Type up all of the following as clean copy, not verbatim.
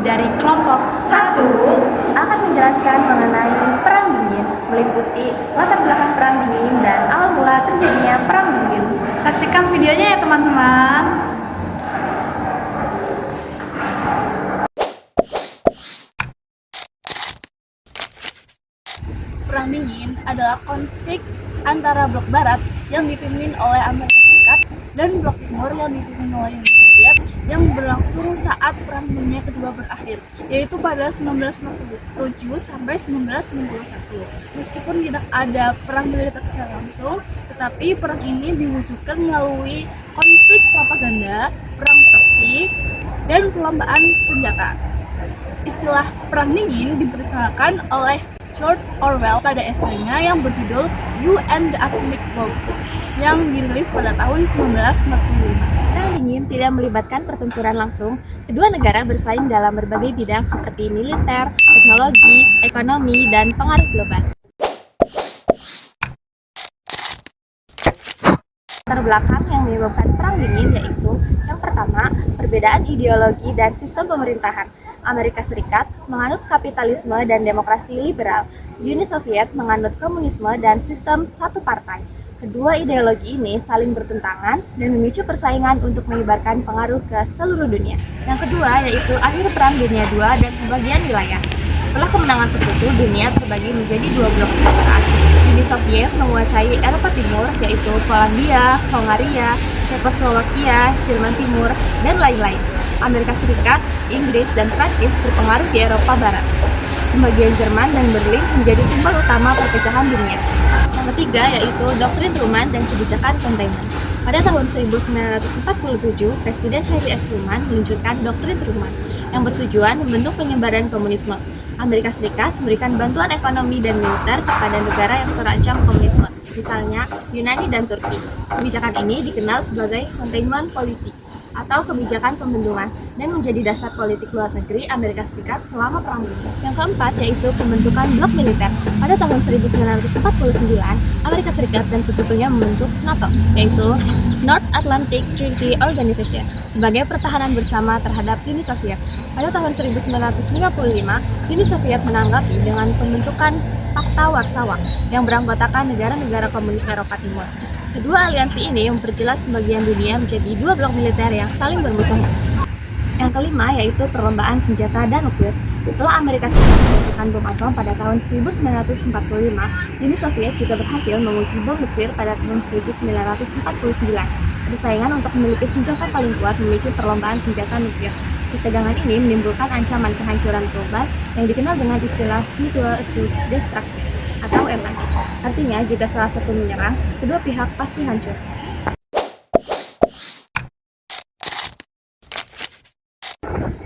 dari kelompok 1 akan menjelaskan mengenai Perang Dingin, meliputi latar belakang Perang Dingin dan awal mula terjadinya Perang Dingin. Saksikan videonya ya teman-teman. Perang Dingin adalah konflik antara blok barat yang dipimpin oleh Amerika Serikat dan blok timur yang dipimpin oleh Uni Soviet yang berlangsung saat Perang Dunia Kedua berakhir, yaitu pada 1947 sampai 1991. Meskipun tidak ada perang militer secara langsung, tetapi perang ini diwujudkan melalui konflik propaganda, perang proksi, dan perlombaan senjata. Istilah Perang Dingin diperkenalkan oleh George Orwell pada esainya yang berjudul You and the Atomic Bomb yang dirilis pada tahun 1945. Perang Dingin tidak melibatkan pertempuran langsung. Kedua negara bersaing dalam berbagai bidang seperti militer, teknologi, ekonomi, dan pengaruh global. Latar belakang yang menyebabkan Perang Dingin yaitu yang pertama, perbedaan ideologi dan sistem pemerintahan. Amerika Serikat menganut kapitalisme dan demokrasi liberal. Uni Soviet menganut komunisme dan sistem satu partai. Kedua ideologi ini saling bertentangan dan memicu persaingan untuk menyebarkan pengaruh ke seluruh dunia. Yang kedua yaitu akhir Perang Dunia II dan pembagian wilayah. Setelah kemenangan Sekutu, dunia terbagi menjadi dua blok kekuasaan. Uni Soviet menguasai Eropa Timur, yaitu Polandia, Hongaria, Cekoslowakia, Jerman Timur, dan lain-lain. Amerika Serikat, Inggris, dan Prancis berpengaruh di Eropa Barat. Pembagian Jerman dan Berlin menjadi simbol utama perpecahan dunia. Yang ketiga yaitu doktrin Truman dan kebijakan containment. Pada tahun 1947, Presiden Harry S. Truman meluncurkan doktrin Truman yang bertujuan membentuk penyebaran komunisme. Amerika Serikat memberikan bantuan ekonomi dan militer kepada negara yang terancam komunisme, misalnya Yunani dan Turki. Kebijakan ini dikenal sebagai containment policy atau kebijakan pembendungan dan menjadi dasar politik luar negeri Amerika Serikat selama Perang Dunia. Yang keempat yaitu pembentukan blok militer. Pada tahun 1949, Amerika Serikat dan sekutunya membentuk NATO, yaitu North Atlantic Treaty Organization, sebagai pertahanan bersama terhadap Uni Soviet. Pada tahun 1955, Uni Soviet menanggapi dengan pembentukan Pakta Warsawa yang beranggotakan negara-negara komunis Eropa Timur. Kedua aliansi ini memperjelas pembagian dunia menjadi dua blok militer yang saling bermusuh. Yang kelima yaitu perlombaan senjata dan nuklir. Setelah Amerika Serikat melakukan bom atom pada tahun 1945, Uni Soviet juga berhasil menguji bom nuklir pada tahun 1949. Persaingan untuk memiliki senjata paling kuat memicu perlombaan senjata nuklir. Ketegangan ini menimbulkan ancaman kehancuran global yang dikenal dengan istilah Mutual Assured Destruction atau MAD. Artinya, jika salah satu menyerang, kedua pihak pasti hancur.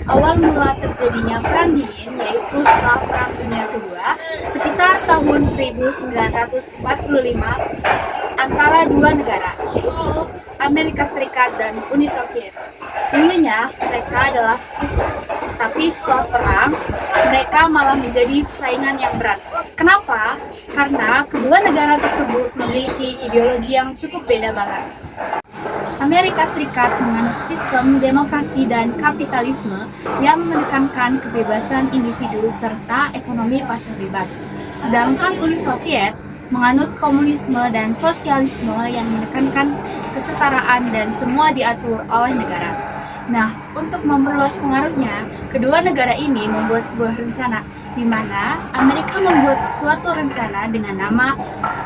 Awal mula terjadinya Perang Dingin yaitu setelah Perang Dunia Kedua sekitar tahun 1945 antara dua negara, yaitu Amerika Serikat dan Uni Soviet. Dulunya mereka adalah sekutu, tapi setelah perang mereka malah menjadi saingan yang berat. Kenapa? Karena kedua negara tersebut memiliki ideologi yang cukup beda banget. Amerika Serikat menganut sistem demokrasi dan kapitalisme yang menekankan kebebasan individu serta ekonomi pasar bebas. Sedangkan Uni Soviet menganut komunisme dan sosialisme yang menekankan kesetaraan dan semua diatur oleh negara. Nah, untuk memperluas pengaruhnya, kedua negara ini membuat sebuah rencana di mana Amerika membuat suatu rencana dengan nama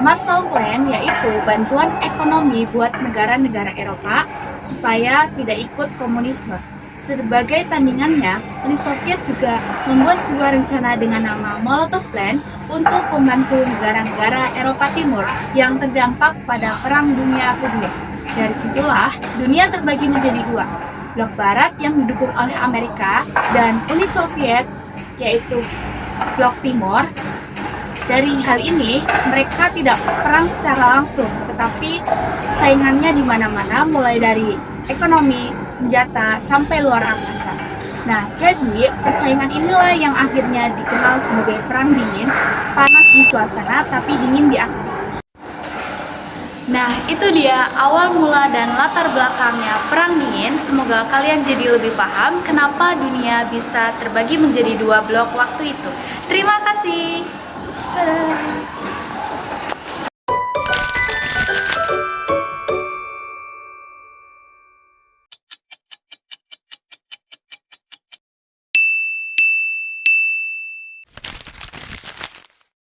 Marshall Plan, yaitu bantuan ekonomi buat negara-negara Eropa supaya tidak ikut komunisme. Sebagai tandingannya, Uni Soviet juga membuat sebuah rencana dengan nama Molotov Plan untuk membantu negara-negara Eropa Timur yang terdampak pada Perang Dunia Kedua. Dari situlah dunia terbagi menjadi dua, blok Barat yang didukung oleh Amerika dan Uni Soviet yaitu blok Timur. Dari hal ini, mereka tidak perang secara langsung, tetapi saingannya di mana-mana, mulai dari ekonomi, senjata, sampai luar angkasa. Nah, jadi persaingan inilah yang akhirnya dikenal sebagai Perang Dingin, panas di suasana tapi dingin di aksi. Nah, itu dia awal mula dan latar belakangnya Perang Dingin. Semoga kalian jadi lebih paham kenapa dunia bisa terbagi menjadi dua blok waktu itu. Terima kasih. Dadah.